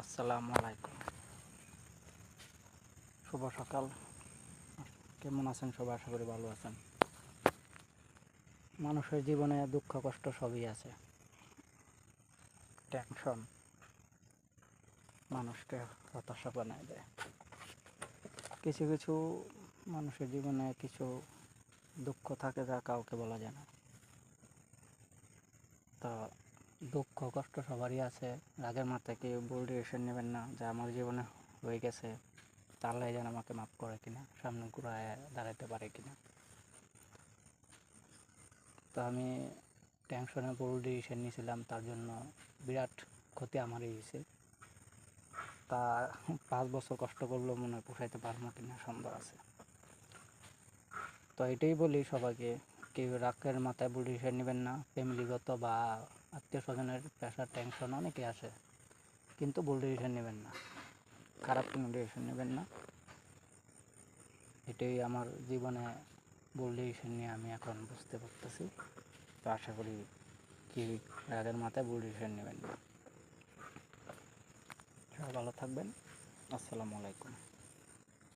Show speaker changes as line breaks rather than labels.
আসসালামু আলাইকুম। শুভ সকাল। কেমন আছেন সবাই? আশা করি ভালো আছেন। মানুষের জীবনে দুঃখ কষ্ট সবই আছে। টেনশন মানুষকে হতাশা বানায় দেয়। কিছু কিছু মানুষের জীবনে কিছু দুঃখ থাকে যা কাউকে বলা যায় না। তো দুঃখ কষ্ট সবারই আছে। রাগের মাথায় কেউ ভুল ডিসিশন নেবেন না, যা আমার জীবনে হয়ে গেছে তাহলে যেন আমাকে মাফ করে কিনা, সামনে ঘুরায় দাঁড়াতে পারে কিনা। তো আমি টেনশনে ভুল ডিসিশন নিয়েছিলাম, তার জন্য বিরাট ক্ষতি আমারই হয়েছে। তা 5 বছর কষ্ট করলেও মনে হয় পোষাইতে পারবো কিনা সন্দেহ আছে। তো এটাই বলি সবাইকে, কেউ রাগের মাথায় ভুল ডিসিশন নেবেন না। ফ্যামিলিগত বা আত্মীয় স্বজনের প্রেশার টেনশন অনেকে আসে, কিন্তু ভুল ডিসিশন নেবেন না, খারাপ কোনো ডিসিশন নেবেন না। এটাই আমার জীবনে ভুল ডিসিশন নিয়ে আমি এখন বুঝতে পারতেছি। তো আশা করি কেউ রাগের মাথায় ভুল ডিসিশন নেবেন না। সবাই ভালো থাকবেন। আসসালামু আলাইকুম।